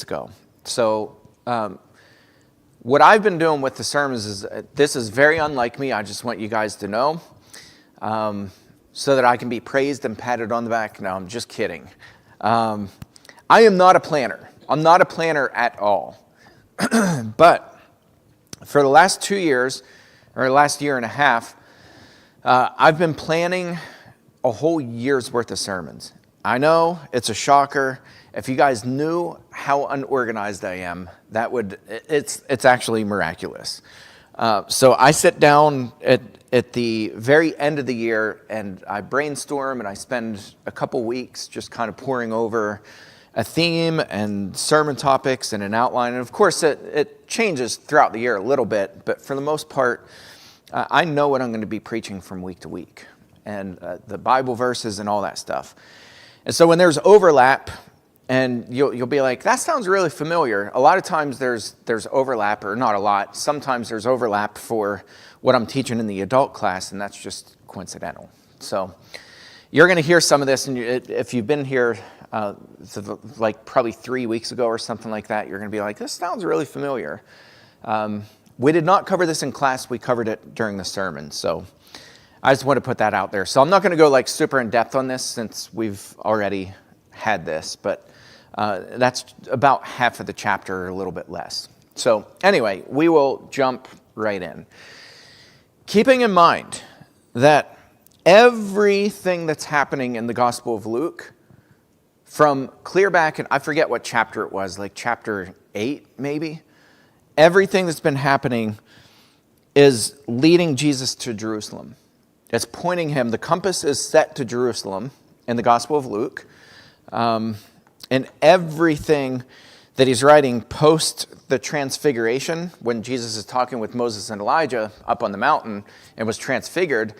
weeks ago. So what I've been doing with the sermons is, this is very unlike me. I just want you guys to know, so that I can be praised and patted on the back. No, I'm just kidding. I am not a planner. I'm not a planner at all. But for the last 2 years, or last year and a half, I've been planning a whole year's worth of sermons. I know it's a shocker. If you guys knew how unorganized I am, it's actually miraculous. So I sit down at the very end of the year and I brainstorm and I spend a couple weeks just kind of poring over a theme and sermon topics and an outline. And of course, it changes throughout the year a little bit, but for the most part, I know what I'm going to be preaching from week to week and the Bible verses and all that stuff. And so when there's overlap, and you'll be like, that sounds really familiar. A lot of times there's overlap, or not a lot. Sometimes there's overlap for what I'm teaching in the adult class, and that's just coincidental. So you're going to hear some of this, and if you've been here like probably 3 weeks ago or something like that, you're going to be like, this sounds really familiar. We did not cover this in class. We covered it during the sermon. So I just want to put that out there. So I'm not going to go like super in depth on this since we've already had this, but that's about half of the chapter, or a little bit less. So anyway, we will jump right in. Keeping in mind that everything that's happening in the Gospel of Luke, from clear back, and I forget what chapter it was, like chapter 8 maybe, everything that's been happening is leading Jesus to Jerusalem. It's pointing him. The compass is set to Jerusalem in the Gospel of Luke. And everything that he's writing post the transfiguration, when Jesus is talking with Moses and Elijah up on the mountain and was transfigured,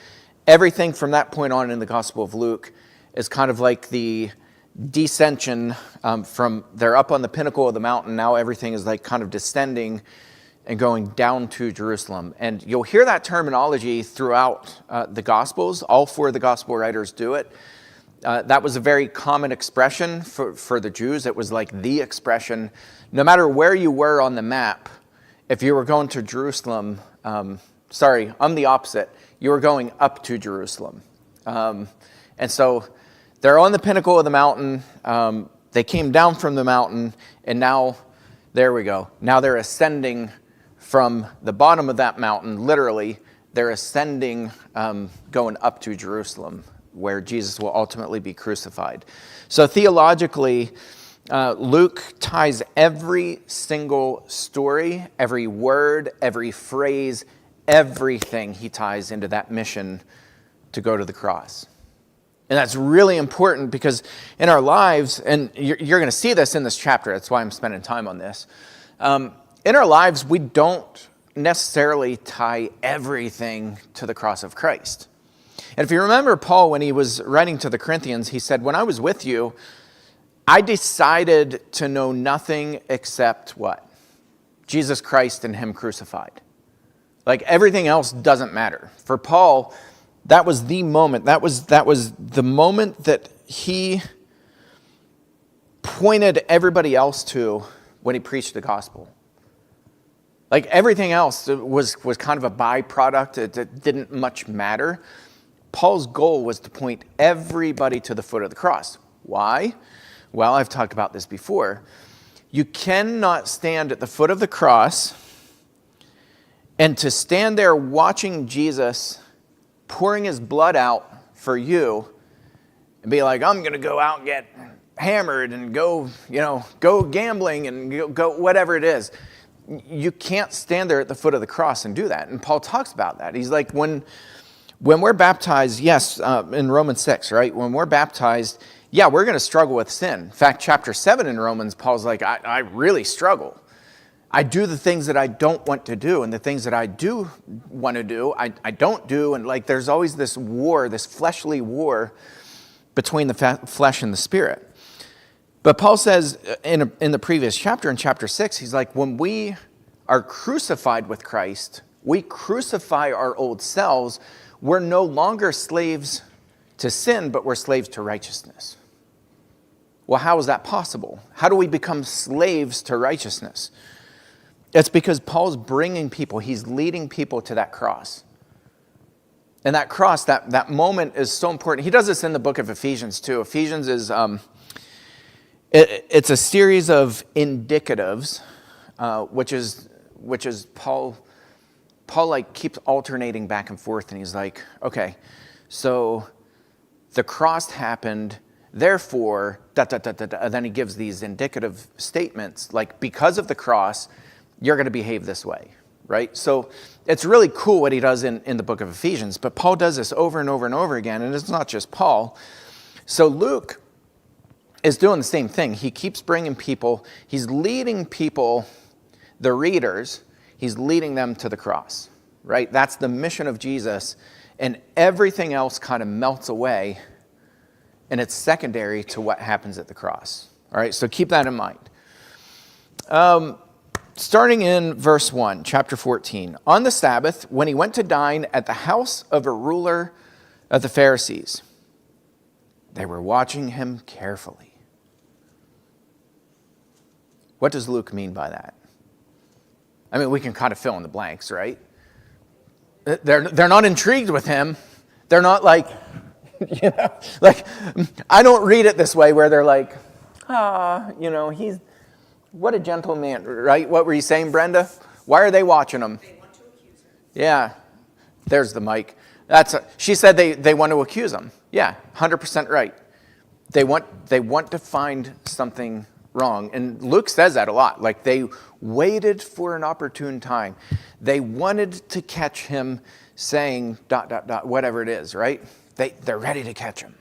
everything from that point on in the Gospel of Luke is kind of like the descension from they're up on the pinnacle of the mountain. Now everything is like kind of descending and going down to Jerusalem. And you'll hear that terminology throughout the Gospels. All four of the Gospel writers do it. That was a very common expression for the Jews. It was like the expression. No matter where you were on the map, if you were going to Jerusalem, I'm the opposite. You were going up to Jerusalem. And so they're on the pinnacle of the mountain. They came down from the mountain, and now, there we go. Now they're ascending from the bottom of that mountain. Literally, they're ascending, going up to Jerusalem, where Jesus will ultimately be crucified. So theologically, Luke ties every single story, every word, every phrase, everything he ties into that mission to go to the cross. And that's really important because in our lives, and you're going to see this in this chapter, that's why I'm spending time on this. In our lives, we don't necessarily tie everything to the cross of Christ. And if you remember Paul, when he was writing to the Corinthians, he said, when I was with you, I decided to know nothing except what? Jesus Christ and him crucified. Like everything else doesn't matter. For Paul, that was the moment. That was the moment that he pointed everybody else to when he preached the gospel. Like everything else was kind of a byproduct. It didn't much matter. Paul's goal was to point everybody to the foot of the cross. Why? Well, I've talked about this before. You cannot stand at the foot of the cross and to stand there watching Jesus pouring his blood out for you and be like, I'm going to go out and get hammered and go gambling and go whatever it is. You can't stand there at the foot of the cross and do that. And Paul talks about that. He's like, when we're baptized, yes, in Romans 6, right? When we're baptized, yeah, we're going to struggle with sin. In fact, chapter 7 in Romans, Paul's like, I really struggle. I do the things that I don't want to do, and the things that I do want to do, I don't do. And like, there's always this war, this fleshly war between the flesh and the spirit. But Paul says in the previous chapter, in chapter 6, he's like, when we are crucified with Christ, we crucify our old selves. We're no longer slaves to sin, but we're slaves to righteousness. Well, how is that possible? How do we become slaves to righteousness? It's because Paul's bringing people, he's leading people to that cross. And that cross, that moment is so important. He does this in the book of Ephesians too. Ephesians is, it's a series of indicatives, which is Paul like keeps alternating back and forth, and he's like, okay, so the cross happened, therefore, and then he gives these indicative statements, like because of the cross, you're going to behave this way, right? So it's really cool what he does in the book of Ephesians, but Paul does this over and over and over again, and it's not just Paul. So Luke is doing the same thing. He keeps bringing people, he's leading people, the readers, he's leading them to the cross, right? That's the mission of Jesus, and everything else kind of melts away, and it's secondary to what happens at the cross. All right, so keep that in mind. Starting in verse 1, chapter 14. On the Sabbath, when he went to dine at the house of a ruler of the Pharisees, they were watching him carefully. What does Luke mean by that? I mean, we can kind of fill in the blanks, right? They're not intrigued with him. They're not like, like, I don't read it this way where they're like, he's, what a gentleman, right? What were you saying, Brenda? Why are they watching him? They want to accuse him. Yeah, there's the mic. She said they want to accuse him. Yeah, 100% right. They want to find something wrong. And Luke says that a lot. Like they waited for an opportune time. They wanted to catch him saying ... whatever it is, right? They're ready to catch him.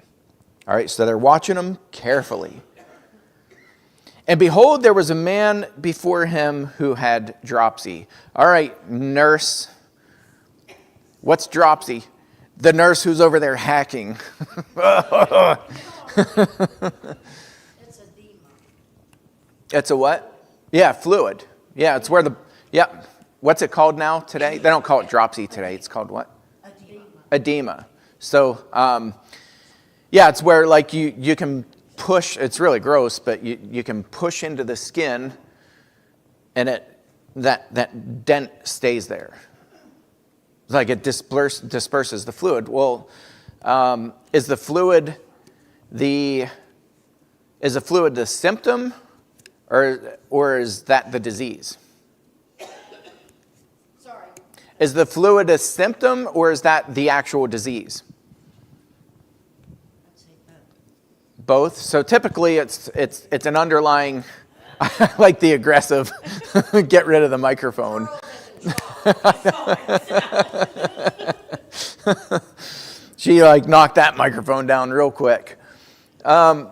All right, so they're watching him carefully. And behold, there was a man before him who had dropsy. All right, nurse. What's dropsy? The nurse who's over there hacking. It's edema. It's a what? Yeah, fluid. Yeah, it's where what's it called now today? They don't call it dropsy today. It's called what? Edema. So, it's where like you can push, it's really gross, but you can push into the skin and that dent stays there. It's like it disperses the fluid. Well, is the fluid the symptom or is that the disease? Sorry. Is the fluid a symptom or is that the actual disease? Both. So typically it's an underlying, I like the aggressive, get rid of the microphone. She like knocked that microphone down real quick. It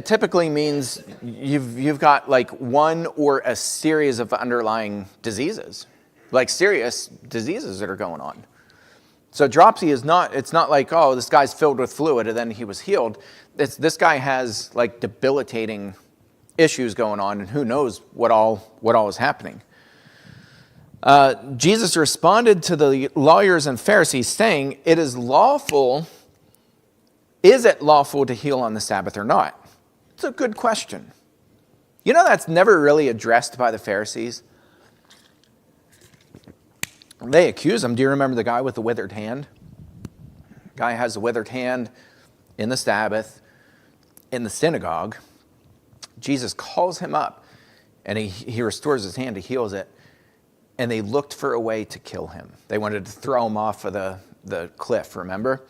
typically means you've got like one or a series of underlying diseases, like serious diseases that are going on. So dropsy it's not like, oh, this guy's filled with fluid and then he was healed. This guy has like debilitating issues going on and who knows what all is happening. Jesus responded to the lawyers and Pharisees saying, is it lawful to heal on the Sabbath or not? It's a good question. You know, that's never really addressed by the Pharisees. They accuse him. Do you remember the guy with the withered hand? Guy has a withered hand in the Sabbath, in the synagogue. Jesus calls him up, and he restores his hand, he heals it, and they looked for a way to kill him. They wanted to throw him off of the cliff, remember?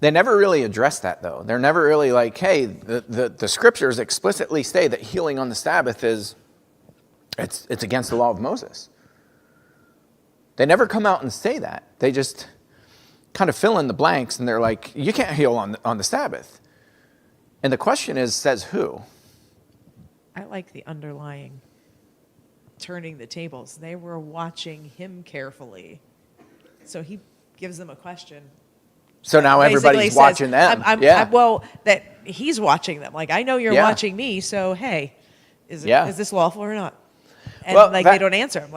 They never really addressed that, though. They're never really like, hey, the scriptures explicitly say that healing on the Sabbath it's against the law of Moses. They never come out and say that. They just kind of fill in the blanks, and they're like, you can't heal on the Sabbath. And the question is, says who? I like the underlying turning the tables. They were watching him carefully. So he gives them a question. So now everybody's watching them. That he's watching them. Like, I know you're watching me, so hey, is this lawful or not? And they don't answer him.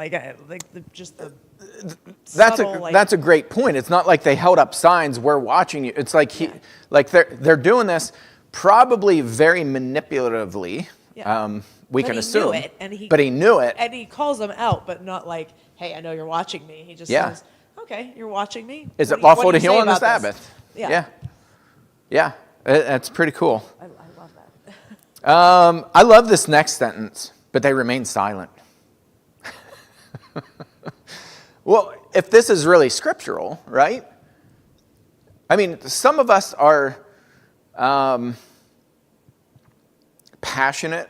subtle, that's a great point. It's not like they held up signs, "We're watching you." It's like they're doing this probably very manipulatively. Yeah. We But can he assume, knew it, but he knew it. and he calls them out, but not like, "Hey, I know you're watching me." He just Yeah. says, "Okay, you're watching me. Is What it do you- what lawful do to you heal say on the about this?" Sabbath? Yeah. Yeah. That's pretty cool. I love that. I love this next sentence, but they remain silent. Well, if this is really scriptural, right? I mean, some of us are passionate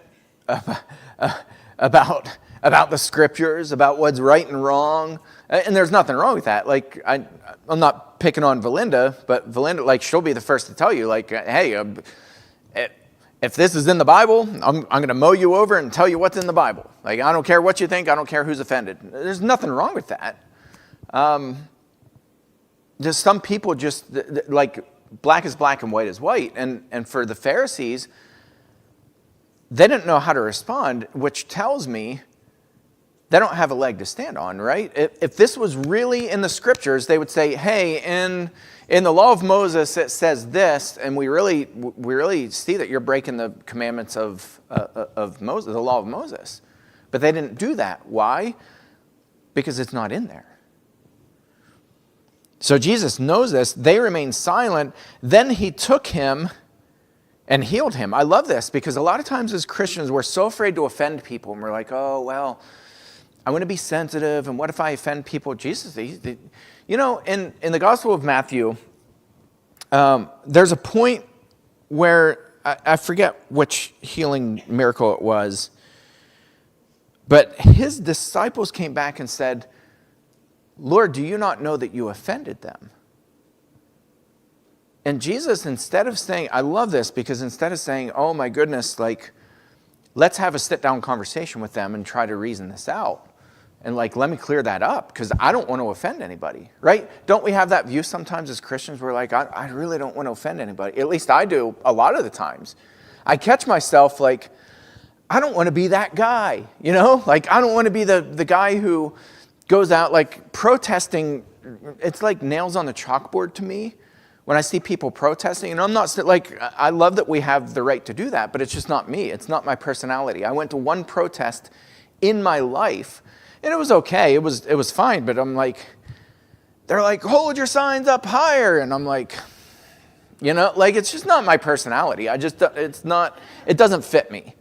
about the scriptures, about what's right and wrong, and there's nothing wrong with that. Like, I'm not picking on Valinda, but Valinda, like, she'll be the first to tell you, like, hey, if this is in the Bible, I'm going to mow you over and tell you what's in the Bible. Like, I don't care what you think. I don't care who's offended. There's nothing wrong with that. Just some people just, like, black is black and white is white. And for the Pharisees, they didn't know how to respond, which tells me they don't have a leg to stand on, right? If this was really in the scriptures, they would say, hey, in the law of Moses, it says this, and we really see that you're breaking the commandments of Moses, the law of Moses. But they didn't do that. Why? Because it's not in there. So Jesus knows this. They remain silent. Then he took him and healed him. I love this because a lot of times as Christians, we're so afraid to offend people. And we're like, oh, well, I want to be sensitive. And what if I offend people? Jesus, you know, in the Gospel of Matthew, there's a point where, I forget which healing miracle it was, but his disciples came back and said, Lord, do you not know that you offended them? And Jesus, instead of saying, I love this, because instead of saying, oh my goodness, like, let's have a sit-down conversation with them and try to reason this out. And like, let me clear that up, because I don't want to offend anybody, right? Don't we have that view sometimes as Christians? We're like, I really don't want to offend anybody. At least I do a lot of the times. I catch myself like, I don't want to be that guy, you know? Like, I don't want to be the guy who goes out like protesting. It's like nails on the chalkboard to me when I see people protesting. And I'm not like, I love that we have the right to do that, but it's just not me. It's not my personality. I went to one protest in my life, and it was okay. It was fine, but I'm like, they're like, hold your signs up higher. And I'm like, you know, like, it's just not my personality. It doesn't fit me.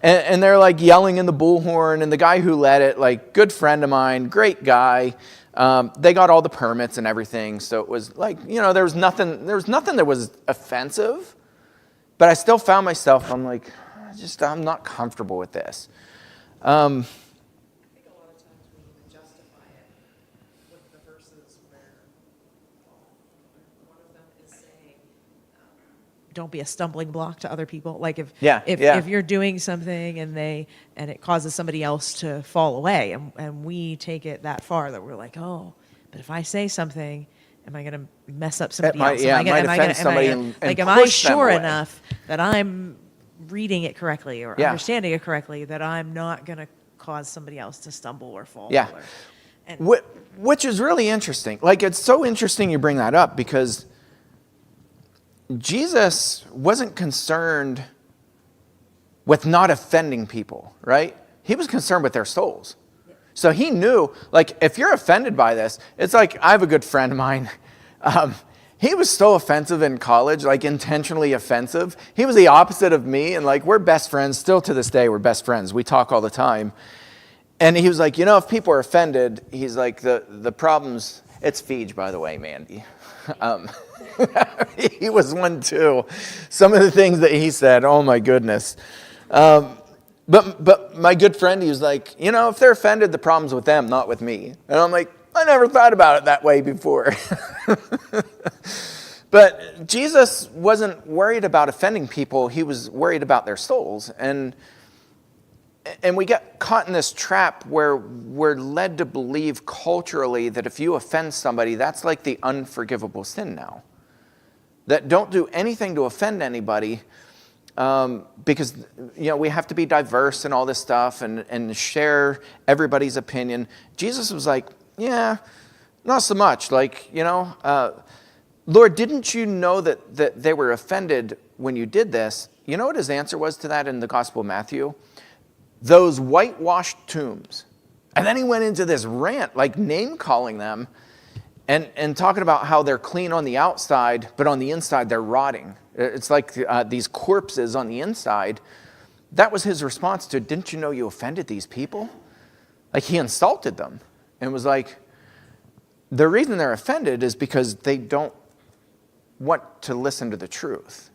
And they're like yelling in the bullhorn, and the guy who led it, like, good friend of mine, great guy. They got all the permits and everything. So it was like, you know, there was nothing that was offensive, but I still found myself, I'm like, I'm not comfortable with this. I think a lot of times we even justify it with the verses where one of them is saying, Don't be a stumbling block to other people. Like if you're doing something and it causes somebody else to fall away, and we take it that far that we're like, oh, but if I say something, am I going to mess up somebody else? Am I am I sure enough that I'm reading it correctly or understanding it correctly that I'm not going to cause somebody else to stumble or fall? Yeah. Which is really interesting. Like, it's so interesting you bring that up, because Jesus wasn't concerned with not offending people, right? He was concerned with their souls. So he knew, like, if you're offended by this, it's like, I have a good friend of mine. He was so offensive in college, like intentionally offensive. He was the opposite of me, and like, we're best friends. Still to this day, we're best friends. We talk all the time. And he was like, you know, if people are offended, he's like, the problems, it's Feege, by the way, Mandy. He was one too. Some of the things that he said, oh my goodness. But my good friend, he was like, you know, if they're offended, the problem's with them, not with me. And I'm like, I never thought about it that way before. But Jesus wasn't worried about offending people. He was worried about their souls. And we get caught in this trap where we're led to believe culturally that if you offend somebody, that's like the unforgivable sin now. That don't do anything to offend anybody, because, you know, we have to be diverse and all this stuff and share everybody's opinion. Jesus was like, yeah, not so much. Like, Lord, didn't you know that they were offended when you did this? You know what his answer was to that in the Gospel of Matthew? Those whitewashed tombs. And then he went into this rant, like name-calling them and talking about how they're clean on the outside, but on the inside they're rotting. It's like these corpses on the inside. That was his response to, didn't you know you offended these people? Like, he insulted them and was like, the reason they're offended is because they don't want to listen to the truth.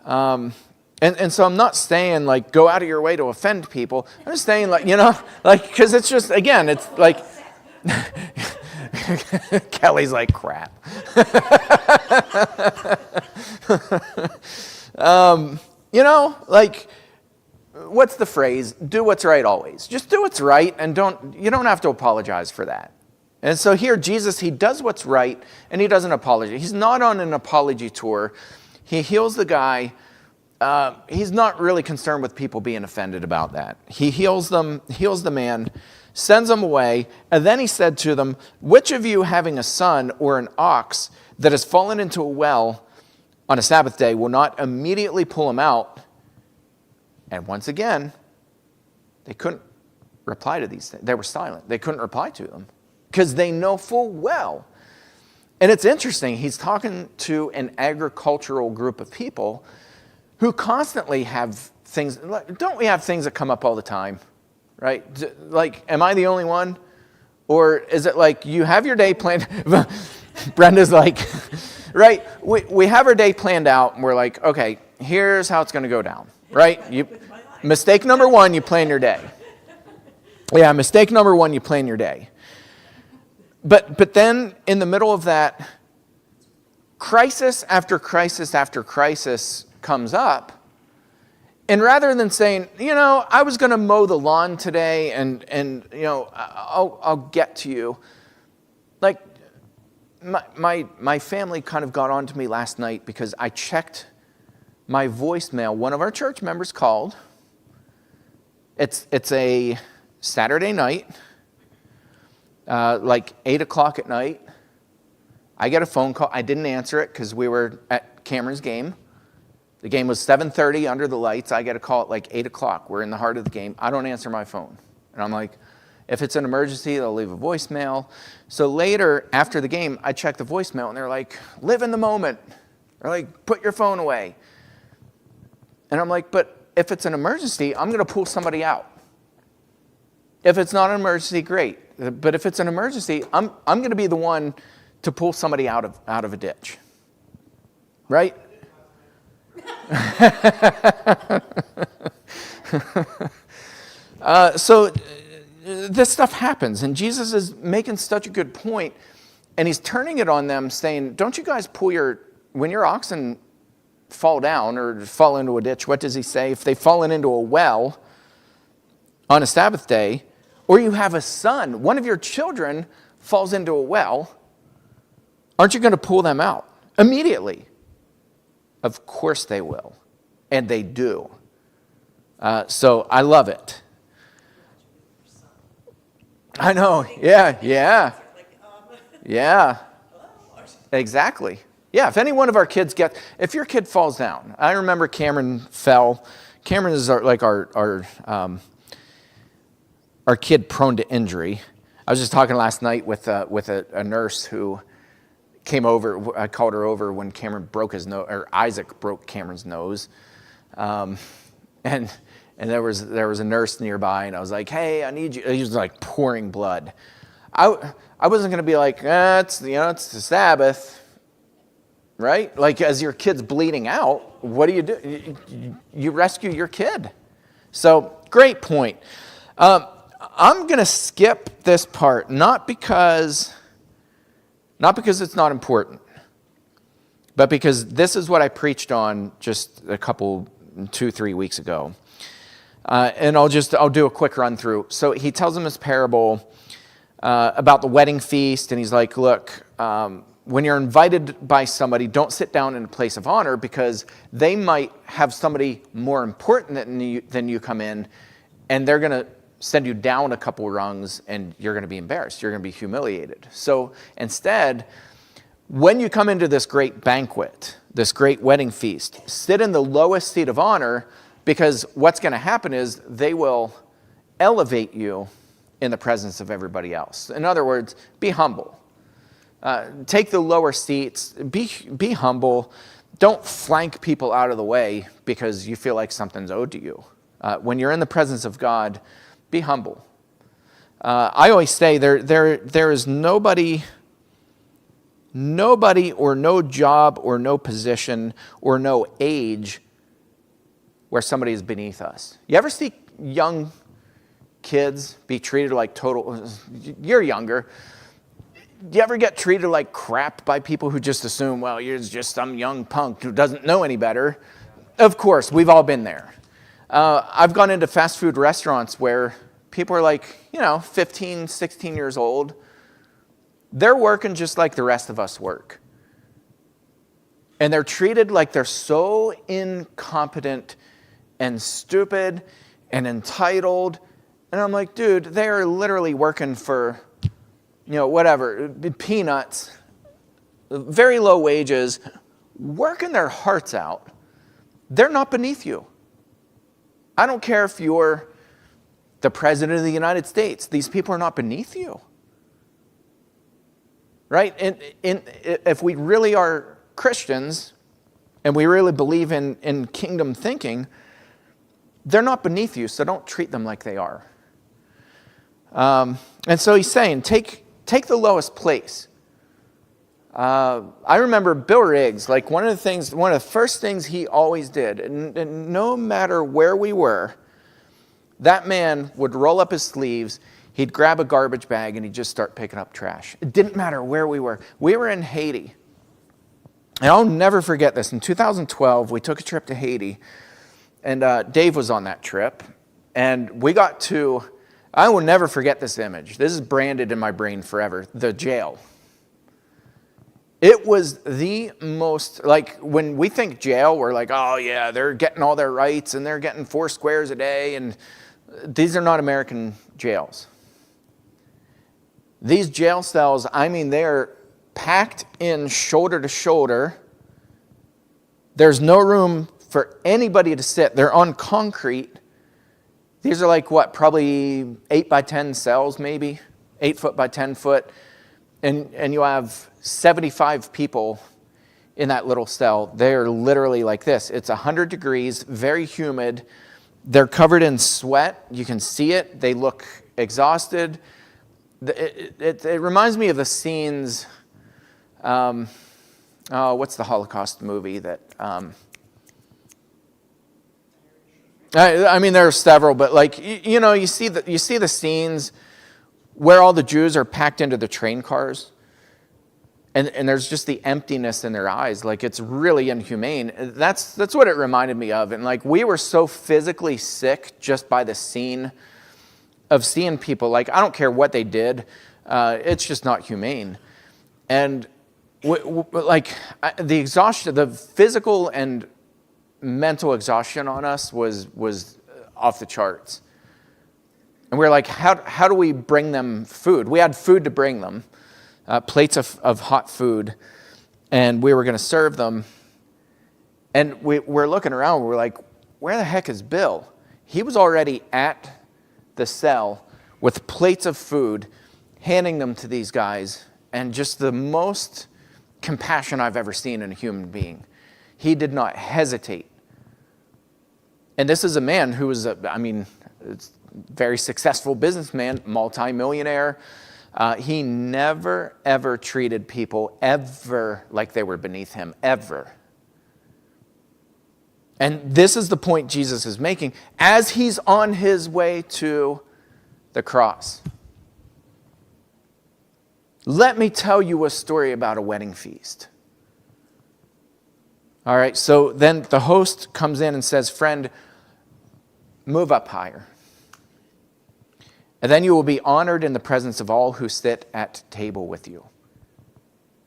And so I'm not saying, like, go out of your way to offend people. I'm just saying, like, because it's just, again, it's like, Kelly's like, crap. Like, what's the phrase? Do what's right always. Just do what's right, and you don't have to apologize for that. And so here, Jesus, he does what's right, and he doesn't apologize. He's not on an apology tour. He heals the guy. He's not really concerned with people being offended about that. He heals them, heals the man, sends them away, and then he said to them, which of you having a son or an ox that has fallen into a well on a Sabbath day will not immediately pull him out? And once again, they couldn't reply to these things. They were silent. They couldn't reply to them because they know full well. And it's interesting. He's talking to an agricultural group of people who constantly have things. Don't we have things that come up all the time, right? Like, am I the only one? Or is it like you have your day planned? Brenda's like, right? We have our day planned out, and we're like, okay, here's how it's going to go down, right? Mistake number one, you plan your day. Yeah, mistake number one, you plan your day. But then in the middle of that, crisis after crisis after crisis comes up. And rather than saying, I was going to mow the lawn today and I'll get to you. Like, my family kind of got on to me last night because I checked my voicemail. One of our church members called. It's a Saturday night, like 8 o'clock at night. I get a phone call. I didn't answer it because we were at Cameron's game. The game was 7:30 under the lights. I get a call at like 8 o'clock. We're in the heart of the game. I don't answer my phone. And I'm like, if it's an emergency, they'll leave a voicemail. So later, after the game, I check the voicemail, and they're like, live in the moment. They're like, put your phone away. And I'm like, but if it's an emergency, I'm going to pull somebody out. If it's not an emergency, great. But if it's an emergency, I'm going to be the one to pull somebody out of a ditch. Right? So this stuff happens, and Jesus is making such a good point, and he's turning it on them, saying, don't you guys when your oxen fall down or fall into a ditch, what does he say? If they've fallen into a well on a Sabbath day, or you have a son, one of your children falls into a well, aren't you going to pull them out immediately? Of course they will, and they do. So I love it. I know, yeah. Exactly. Yeah, if any one of our kids if your kid falls down, I remember Cameron fell. Cameron is our kid prone to injury. I was just talking last night with a nurse who came over. I called her over when Cameron broke his nose, or Isaac broke Cameron's nose, and there was a nurse nearby, and I was like, "Hey, I need you." He was like pouring blood. I wasn't going to be like, it's the Sabbath, right? Like, as your kid's bleeding out, what do you do? You rescue your kid. So great point. I'm going to skip this part, not because it's not important, but because this is what I preached on just a couple, 2-3 weeks ago. And I'll do a quick run through. So he tells them this parable about the wedding feast, and he's like, look, when you're invited by somebody, don't sit down in a place of honor, because they might have somebody more important than you come in, and they're going to send you down a couple rungs and you're going to be embarrassed. You're going to be humiliated. So instead, when you come into this great banquet, this great wedding feast, sit in the lowest seat of honor, because what's going to happen is they will elevate you in the presence of everybody else. In other words, be humble. Take the lower seats. Be humble. Don't flank people out of the way because you feel like something's owed to you. When you're in the presence of God, be humble. I always say there is nobody or no job or no position or no age where somebody is beneath us. You ever see young kids be treated like total, you're younger. Do you ever get treated like crap by people who just assume, well, you're just some young punk who doesn't know any better? Of course, we've all been there. I've gone into fast food restaurants where people are like, 15, 16 years old. They're working just like the rest of us work. And they're treated like they're so incompetent and stupid and entitled. And I'm like, dude, they are literally working for, whatever, peanuts, very low wages, working their hearts out. They're not beneath you. I don't care if you're the president of the United States. These people are not beneath you. Right? And if we really are Christians and we really believe in kingdom thinking, they're not beneath you, so don't treat them like they are. And so he's saying, take the lowest place. I remember Bill Riggs, like one of the first things he always did, and no matter where we were, that man would roll up his sleeves, he'd grab a garbage bag, and he'd just start picking up trash. It didn't matter where we were. We were in Haiti. And I'll never forget this. In 2012, we took a trip to Haiti, and Dave was on that trip. And we got to, I will never forget this image. This is branded in my brain forever, the jail. It was the most, like, when we think jail, we're like, oh yeah, they're getting all their rights, and they're getting 4 squares a day, and these are not American jails. These jail cells, they're packed in shoulder to shoulder. There's no room for anybody to sit. They're on concrete. These are like probably 8 by 10 cells, maybe 8 foot by 10 foot. And you have 75 people in that little cell. They're literally like this. It's 100 degrees, very humid. They're covered in sweat. You can see it. They look exhausted. It reminds me of the scenes. What's the Holocaust movie that? There are several, but you see the scenes where all the Jews are packed into the train cars, and there's just the emptiness in their eyes. Like, it's really inhumane. That's what it reminded me of. And we were so physically sick just by the scene of seeing people. I don't care what they did. It's just not humane. And the exhaustion, the physical and mental exhaustion on us was off the charts. And we were like, how do we bring them food? We had food to bring them, plates of hot food, and we were going to serve them. And we're looking around, we're like, where the heck is Bill? He was already at the cell with plates of food, handing them to these guys, and just the most compassion I've ever seen in a human being. He did not hesitate. And this is a man who was, very successful businessman, multimillionaire. He never, ever treated people ever like they were beneath him, ever. And this is the point Jesus is making as he's on his way to the cross. Let me tell you a story about a wedding feast. All right, so then the host comes in and says, friend, move up higher. And then you will be honored in the presence of all who sit at table with you.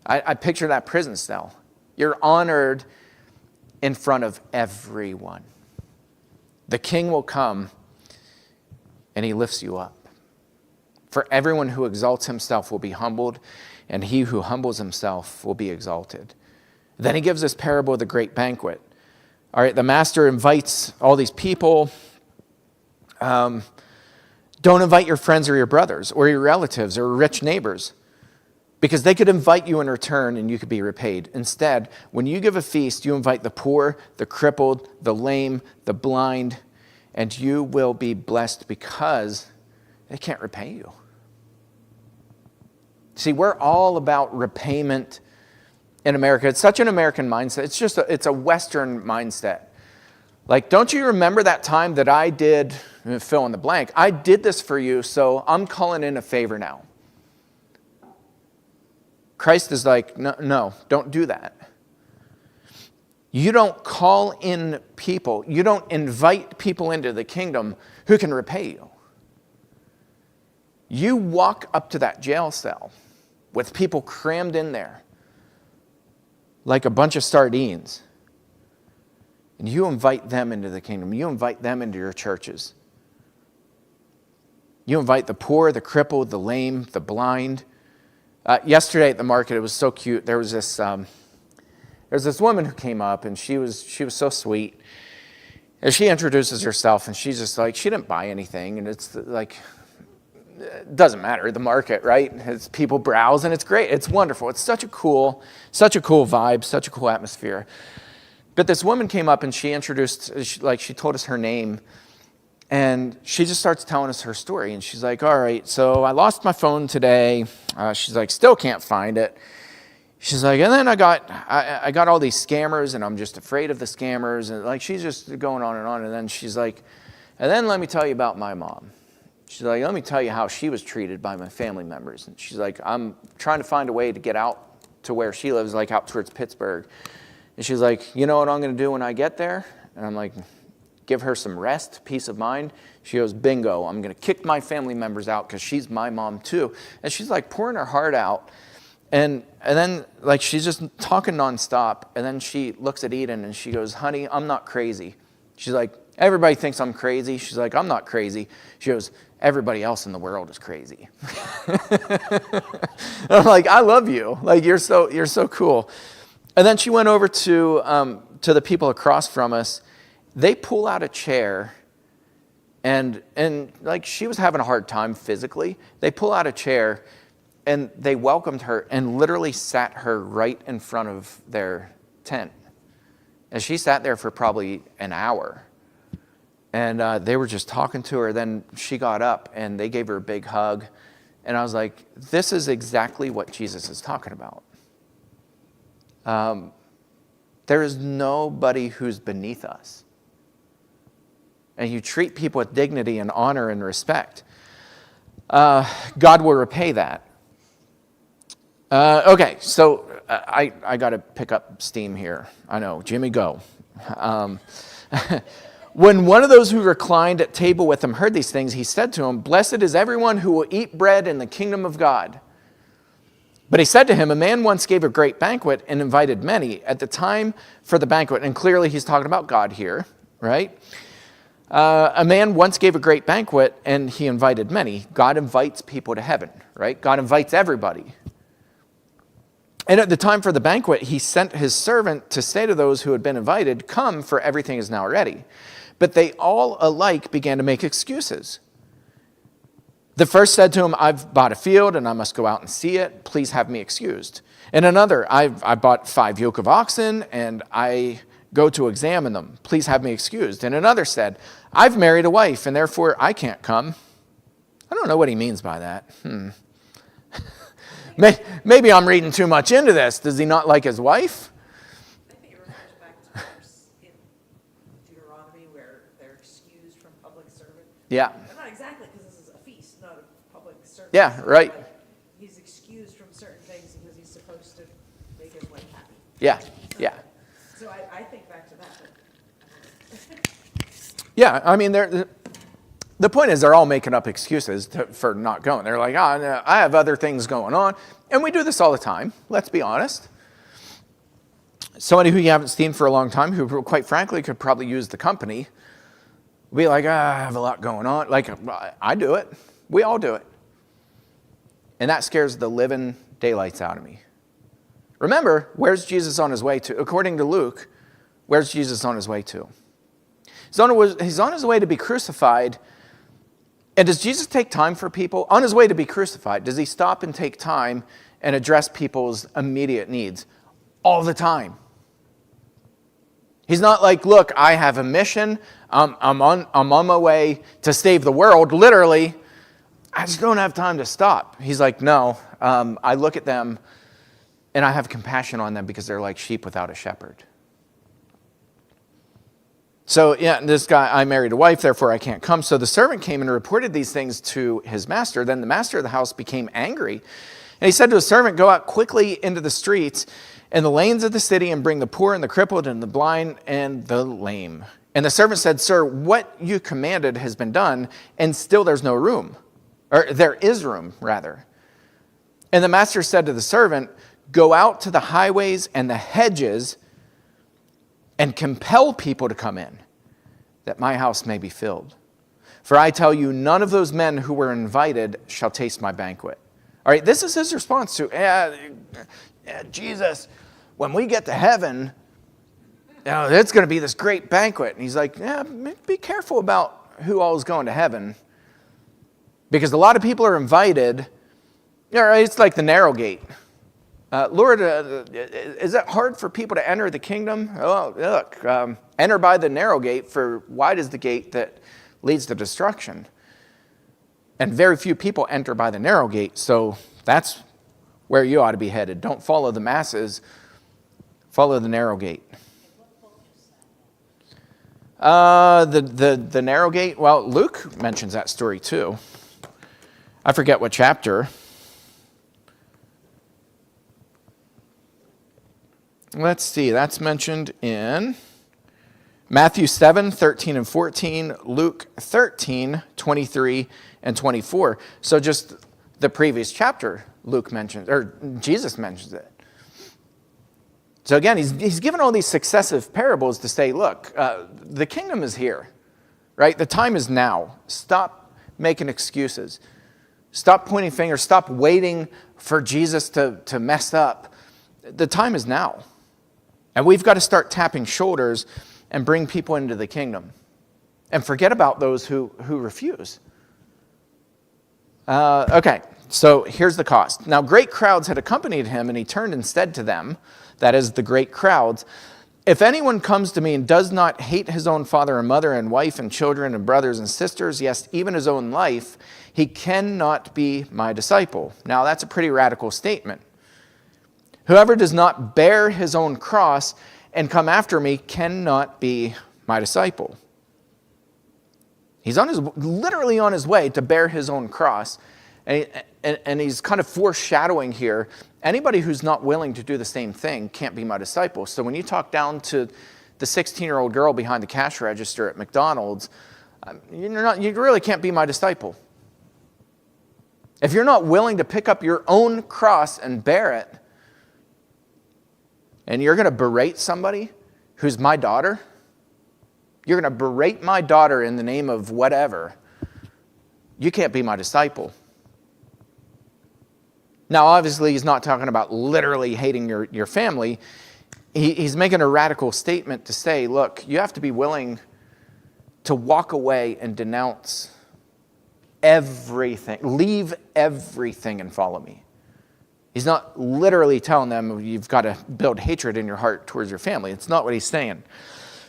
I picture that prison cell. You're honored in front of everyone. The king will come and he lifts you up. For everyone who exalts himself will be humbled, and he who humbles himself will be exalted. Then he gives this parable of the great banquet. All right, the master invites all these people. Don't invite your friends or your brothers or your relatives or rich neighbors, because they could invite you in return and you could be repaid. Instead, when you give a feast, you invite the poor, the crippled, the lame, the blind, and you will be blessed because they can't repay you. See, we're all about repayment in America. It's such an American mindset. It's a Western mindset. Like, don't you remember that time that I did, fill in the blank, I did this for you, so I'm calling in a favor now. Christ is like, no, don't do that. You don't call in people, you don't invite people into the kingdom who can repay you. You walk up to that jail cell with people crammed in there like a bunch of sardines, and you invite them into the kingdom. You invite them into your churches. You invite the poor, the crippled, the lame, the blind. Yesterday at the market, it was so cute. There was this woman who came up, and she was so sweet. And she introduces herself, and she's just like, she didn't buy anything, and it's like, it doesn't matter, the market, right? It's people browse, and it's great. It's wonderful. It's such a cool vibe, such a cool atmosphere. But this woman came up, and she told us her name, and she just starts telling us her story. And she's like, all right, so I lost my phone today. She's like, still can't find it. She's like, and then I got all these scammers, and I'm just afraid of the scammers. And like, she's just going on. And then she's like, and then let me tell you about my mom. She's like, let me tell you how she was treated by my family members. And she's like, I'm trying to find a way to get out to where she lives, like out towards Pittsburgh. And she's like, you know what I'm going to do when I get there? And I'm like, give her some rest, peace of mind. She goes, bingo, I'm going to kick my family members out because she's my mom too. And she's like pouring her heart out. And then like she's just talking nonstop. And then she looks at Eden and she goes, honey, I'm not crazy. She's like, everybody thinks I'm crazy. She's like, I'm not crazy. She goes, everybody else in the world is crazy. I'm like, I love you. Like, you're so cool. And then she went over to the people across from us. They pull out a chair, and like she was having a hard time physically. They pull out a chair, and they welcomed her and literally sat her right in front of their tent. And she sat there for probably an hour. And they were just talking to her. Then she got up, and they gave her a big hug. And I was like, this is exactly what Jesus is talking about. There is nobody who's beneath us. And you treat people with dignity and honor and respect. God will repay that. Okay, so I got to pick up steam here. I know, Jimmy, go. When one of those who reclined at table with him heard these things, he said to him, blessed is everyone who will eat bread in the kingdom of God. But he said to him, a man once gave a great banquet and invited many. At the time for the banquet, and clearly he's talking about God here, right? A man once gave a great banquet and he invited many. God invites people to heaven, right? God invites everybody. And at the time for the banquet, he sent his servant to say to those who had been invited, come, for everything is now ready. But they all alike began to make excuses. The first said to him, I've bought a field and I must go out and see it. Please have me excused. And another, I bought 5 yoke of oxen and I go to examine them. Please have me excused. And another said, I've married a wife and therefore I can't come. I don't know what he means by that. Maybe I'm reading too much into this. Does he not like his wife? I think it refers back to the verse in Deuteronomy where they're excused from public service. Yeah. Not exactly, because this is a feast, not a public service. Yeah, right. But he's excused from certain things because he's supposed to make his wife happy. Yeah, yeah. So I think back to that. Yeah, I mean, the point is they're all making up excuses for not going. They're like, no, I have other things going on. And we do this all the time, let's be honest. Somebody who you haven't seen for a long time, who quite frankly could probably use the company, be like, I have a lot going on. Like, I do it. We all do it. And that scares the living daylights out of me. Remember, where's Jesus on his way to? According to Luke, where's Jesus on his way to? He's on his way to be crucified. And does Jesus take time for people? On his way to be crucified, does he stop and take time and address people's immediate needs? All the time. He's not like, look, I have a mission. I'm on my way to save the world. Literally, I just don't have time to stop. He's like, no, I look at them and I have compassion on them because they're like sheep without a shepherd. So, yeah, this guy, I married a wife, therefore I can't come. So the servant came and reported these things to his master. Then the master of the house became angry. And he said to his servant, go out quickly into the streets and the lanes of the city and bring the poor and the crippled and the blind and the lame. And the servant said, sir, what you commanded has been done, and still there's no room. Or there is room, rather. And the master said to the servant, go out to the highways and the hedges and compel people to come in, that my house may be filled. For I tell you, none of those men who were invited shall taste my banquet. All right, this is his response to, Jesus, when we get to heaven, it's going to be this great banquet. And he's like, be careful about who all is going to heaven. Because a lot of people are invited. It's like the narrow gate. Lord, is it hard for people to enter the kingdom? Oh, look, enter by the narrow gate, for wide is the gate that leads to destruction. And very few people enter by the narrow gate, so that's where you ought to be headed. Don't follow the masses, follow the narrow gate. The narrow gate, well, Luke mentions that story too. I forget what chapter. Let's see, that's mentioned in Matthew 7, 13 and 14, Luke 13, 23 and 24. So just the previous chapter, Luke mentions, or Jesus mentions it. So again, he's given all these successive parables to say, look, the kingdom is here, right? The time is now. Stop making excuses. Stop pointing fingers. Stop waiting for Jesus to mess up. The time is now. And we've got to start tapping shoulders and bring people into the kingdom. And forget about those who refuse. Okay, so here's the cost. Now, great crowds had accompanied him, and he turned and said to them, that is, the great crowds, if anyone comes to me and does not hate his own father and mother and wife and children and brothers and sisters, yes, even his own life, he cannot be my disciple. Now, that's a pretty radical statement. Whoever does not bear his own cross and come after me cannot be my disciple. He's literally on his way to bear his own cross. And he's kind of foreshadowing here, anybody who's not willing to do the same thing can't be my disciple. So when you talk down to the 16-year-old girl behind the cash register at McDonald's, you really can't be my disciple. If you're not willing to pick up your own cross and bear it, and you're going to berate somebody who's my daughter, you're going to berate my daughter in the name of whatever, you can't be my disciple. Now, obviously, he's not talking about literally hating your family. He's making a radical statement to say, look, you have to be willing to walk away and denounce everything. Leave everything and follow me. He's not literally telling them you've got to build hatred in your heart towards your family. It's not what he's saying.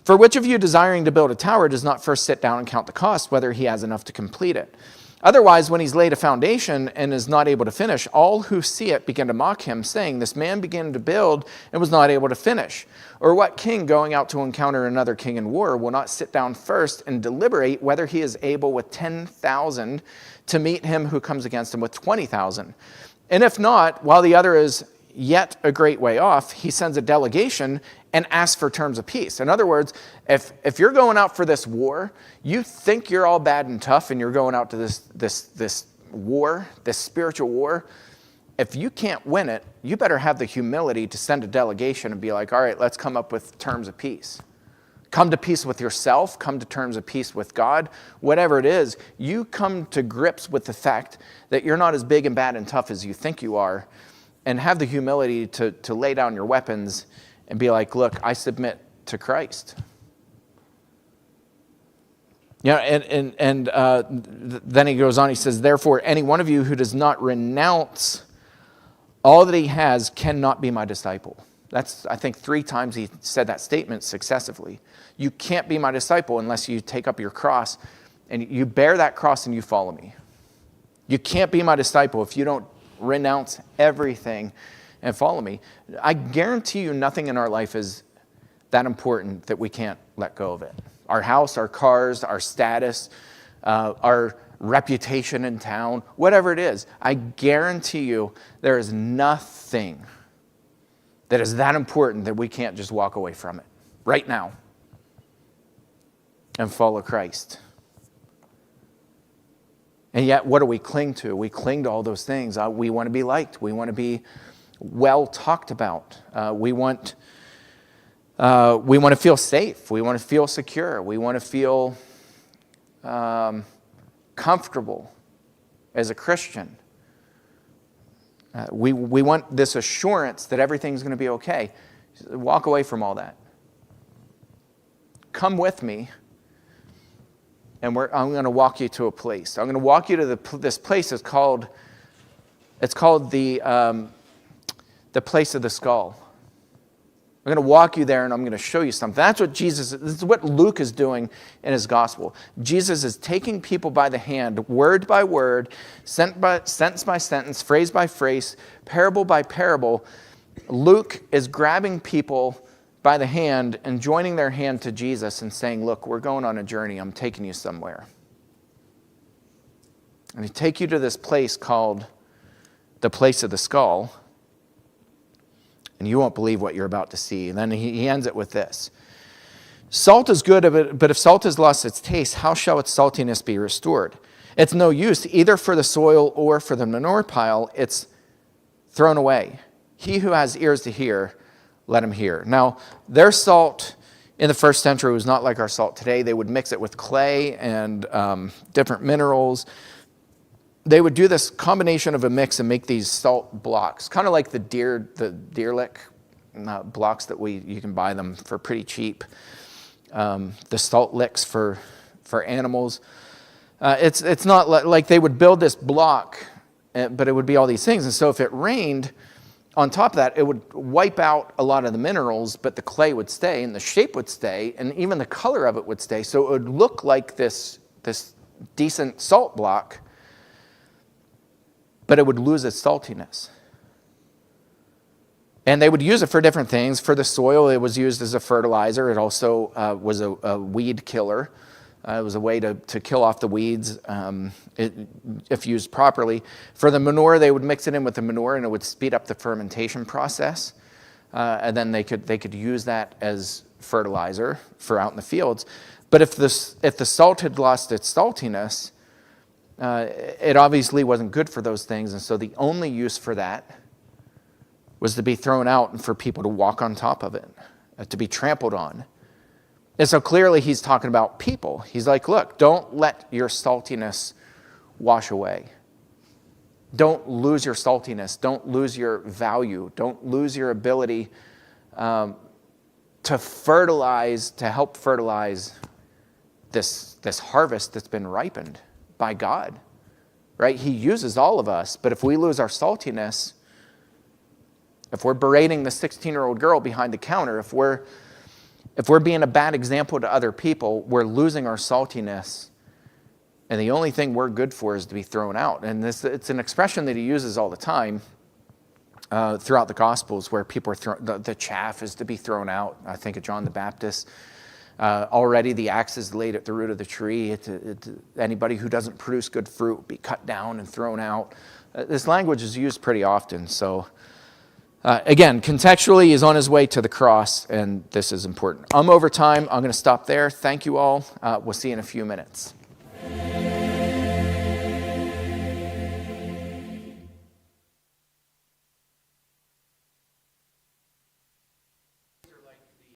For which of you desiring to build a tower does not first sit down and count the cost, whether he has enough to complete it? Otherwise, when he's laid a foundation and is not able to finish, all who see it begin to mock him, saying, this man began to build and was not able to finish. Or what king going out to encounter another king in war will not sit down first and deliberate whether he is able with 10,000 to meet him who comes against him with 20,000? And if not, while the other is yet a great way off, he sends a delegation and asks for terms of peace. In other words, if you're going out for this war, you think you're all bad and tough and you're going out to this war, this spiritual war, if you can't win it, you better have the humility to send a delegation and be like, all right, let's come up with terms of peace. come to peace with yourself, come to terms of peace with God, whatever it is, you come to grips with the fact that you're not as big and bad and tough as you think you are, and have the humility to lay down your weapons and be like, look, I submit to Christ. Yeah, and then he goes on, he says, therefore, any one of you who does not renounce all that he has cannot be my disciple. That's, I think, 3 times he said that statement successively. You can't be my disciple unless you take up your cross and you bear that cross and you follow me. You can't be my disciple if you don't renounce everything and follow me. I guarantee you nothing in our life is that important that we can't let go of it. Our house, our cars, our status, our reputation in town, whatever it is, I guarantee you there is nothing that is that important that we can't just walk away from it right now and follow Christ. And yet, what do we cling to? We cling to all those things. We want to be liked. We want to be well talked about. We want to feel safe. We want to feel secure. We want to feel comfortable as a Christian. We want this assurance that everything's going to be okay. Walk away from all that. Come with me, and I'm going to walk you to a place. I'm going to walk you to this place. It's called the place of the skull. I'm going to walk you there and I'm going to show you something. This is what Luke is doing in his gospel. Jesus is taking people by the hand, word by word, sentence by sentence, phrase by phrase, parable by parable. Luke is grabbing people by the hand and joining their hand to Jesus and saying, look, we're going on a journey. I'm taking you somewhere. And he take you to this place called the place of the skull. And you won't believe what you're about to see. And then he ends it with this. Salt is good, but if salt has lost its taste, how shall its saltiness be restored? It's no use either for the soil or for the manure pile. It's thrown away. He who has ears to hear, let him hear. Now, their salt in the first century was not like our salt today. They would mix it with clay and different minerals. They would do this combination of a mix and make these salt blocks, kind of like the deer lick blocks that you can buy them for pretty cheap. The salt licks for animals. It's not like they would build this block, but it would be all these things. And so if it rained, on top of that, it would wipe out a lot of the minerals, but the clay would stay and the shape would stay and even the color of it would stay. So it would look like this decent salt block, but it would lose its saltiness. And they would use it for different things. For the soil, it was used as a fertilizer. It also was a weed killer. It was a way to kill off the weeds if used properly. For the manure, they would mix it in with the manure, and it would speed up the fermentation process. And then they could use that as fertilizer for out in the fields. But if the salt had lost its saltiness, it obviously wasn't good for those things, and so the only use for that was to be thrown out and for people to walk on top of it, to be trampled on. And so clearly he's talking about people. He's like, look, don't let your saltiness wash away. Don't lose your saltiness. Don't lose your value. Don't lose your ability to fertilize, to help fertilize this harvest that's been ripened by God, right? He uses all of us, but if we lose our saltiness, if we're berating the 16-year-old girl behind the counter, if we're being a bad example to other people, we're losing our saltiness, and the only thing we're good for is to be thrown out. And it's an expression that he uses all the time throughout the Gospels, where people are thrown, the chaff is to be thrown out. I think of John the Baptist. Already the axe is laid at the root of the tree. Anybody who doesn't produce good fruit will be cut down and thrown out. This language is used pretty often. So again, contextually, he's on his way to the cross, and this is important. I'm over time. I'm going to stop there. Thank you all. We'll see you in a few minutes.